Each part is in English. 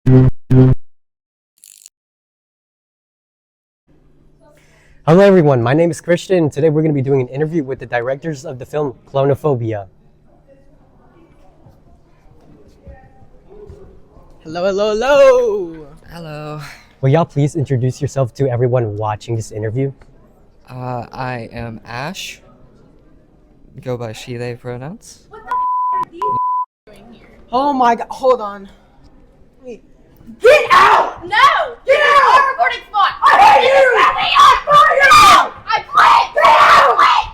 Hello everyone, my name is Christian and today we're going to be doing an interview with the directors of the film CLONOPHOBIA. Hello, hello, hello! Hello. Will y'all please introduce yourself to everyone watching this interview? I am Ash. Go by she, they pronouns. Oh my god, hold on. Wait. Get out! No! Get out! Our recording spot! I hate you! I quit! Get out!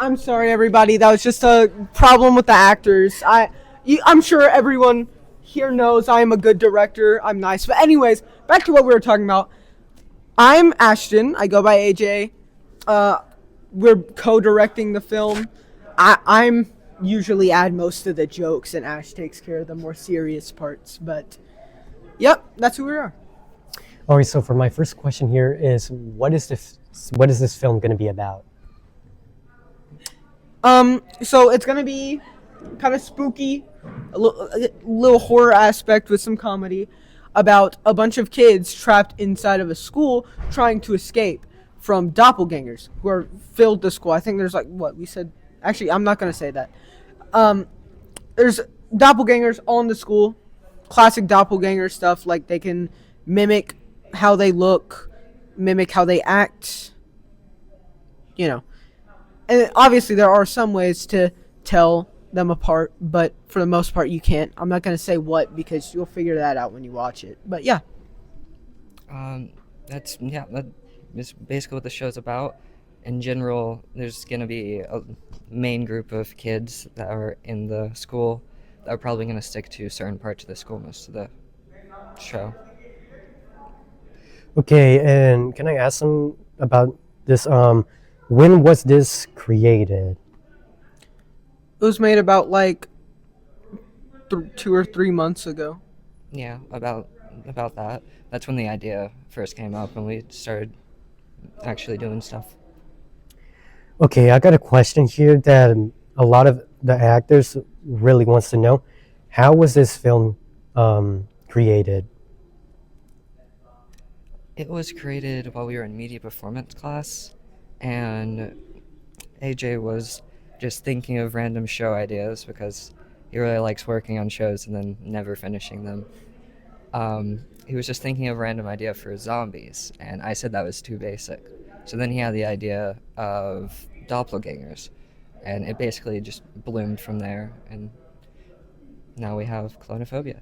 I'm sorry, everybody. That was just a problem with the actors. I'm sure everyone here knows I am a good director. I'm nice. But anyways, back to what we were talking about. I'm Ashton. I go by AJ. We're co-directing the film. I'm usually add most of the jokes, and Ash takes care of the more serious parts. But, yep, that's who we are. Alright, so for my first question here is, what is this film going to be about? So it's gonna be kind of spooky, a little horror aspect with some comedy, about a bunch of kids trapped inside of a school trying to escape from doppelgangers who are filled the school. I think there's actually, I'm not gonna say that. There's doppelgangers all in the school, classic doppelganger stuff, like they can mimic how they look, mimic how they act, And obviously there are some ways to tell them apart, but for the most part you can't. I'm not going to say what because you'll figure that out when you watch it. But yeah. That is basically what the show's about. In general, there's going to be a main group of kids that are in the school that are probably going to stick to certain parts of the school most of the show. Okay, and can I ask some about this? When was this created? It was made about 2 or 3 months ago. Yeah, about that. That's when the idea first came up and we started actually doing stuff. Okay, I got a question here that a lot of the actors really wants to know. How was this film created? It was created while we were in media performance class, and AJ was just thinking of random show ideas because he really likes working on shows and then never finishing them. He was just thinking of a random idea for zombies, and I said that was too basic. So then he had the idea of doppelgangers, and it basically just bloomed from there, and now we have CLONOPHOBIA.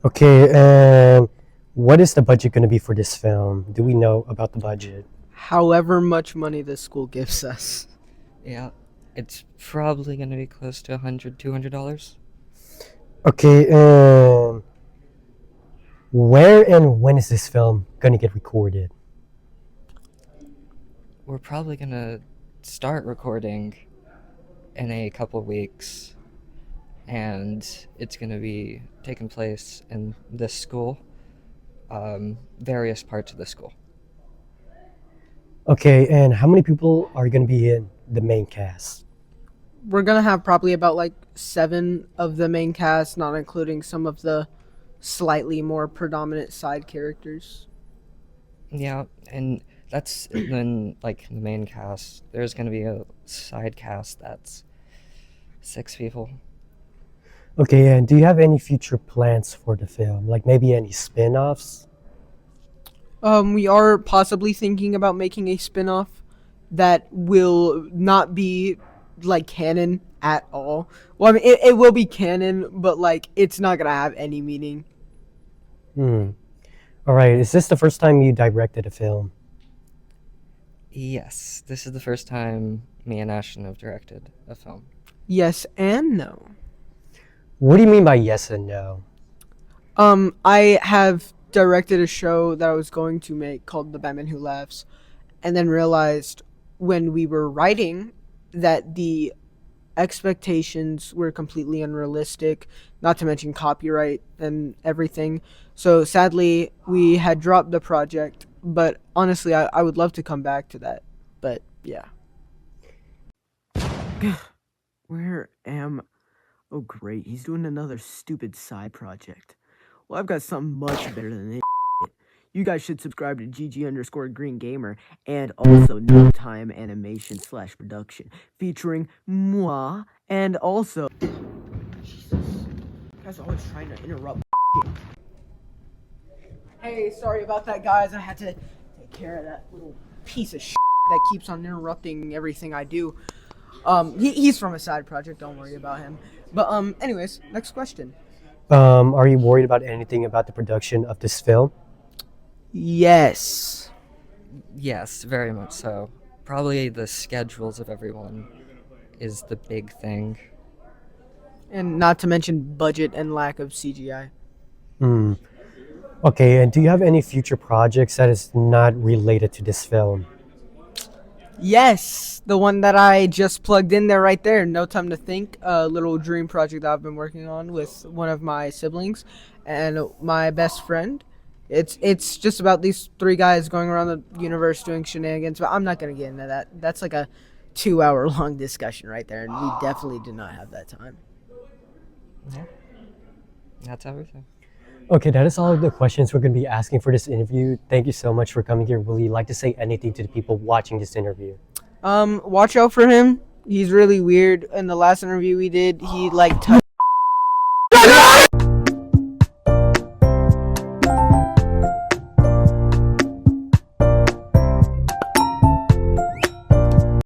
Okay, and what is the budget going to be for this film? Do we know about the budget? However much money this school gives us. Yeah, it's probably going to be close to $100, $200. Okay, and where and when is this film going to get recorded? We're probably going to start recording in a couple weeks, and it's going to be taking place in this school, various parts of the school. Okay, and how many people are going to be in the main cast? We're going to have probably about 7 of the main cast, not including some of the slightly more predominant side characters. Yeah, and that's then the main cast. There's going to be a side cast that's 6 people. Okay, and do you have any future plans for the film? Like maybe any spin-offs? We are possibly thinking about making a spin-off that will not be canon at all. Well, I mean, it will be canon, but it's not gonna have any meaning. All right, is this the first time you directed a film? Yes, this is the first time me and Ashton have directed a film. Yes and no. What do you mean by yes and no? I have directed a show that I was going to make called The Batman Who Laughs, and then realized when we were writing that the expectations were completely unrealistic, not to mention copyright and everything. So sadly, we had dropped the project, but honestly, I would love to come back to that. But yeah. Where am Oh great, he's doing another stupid side project. Well, I've got something much better than this. You guys should subscribe to GG_Green Gamer and also No Time Animation / Production, featuring moi and also. Jesus, you guys are always trying to interrupt. Hey, sorry about that, guys. I had to take care of that little piece of that keeps on interrupting everything I do. He's from a side project. Don't worry about him. But anyways, next question. Are you worried about anything about the production of this film? Yes. Yes, very much so. Probably the schedules of everyone is the big thing. And not to mention budget and lack of CGI. Okay, and do you have any future projects that is not related to this film? Yes, the one that I just plugged in there right there. No Time to Think, a little dream project that I've been working on with one of my siblings and my best friend. It's just about these 3 guys going around the universe doing shenanigans, but I'm not going to get into that. That's like a 2-hour long discussion right there, and we definitely did not have that time. Yeah. That's everything. Okay, that is all of the questions we're going to be asking for this interview. Thank you so much for coming here. Will you like to say anything to the people watching this interview? Watch out for him. He's really weird. In the last interview we did, he like touched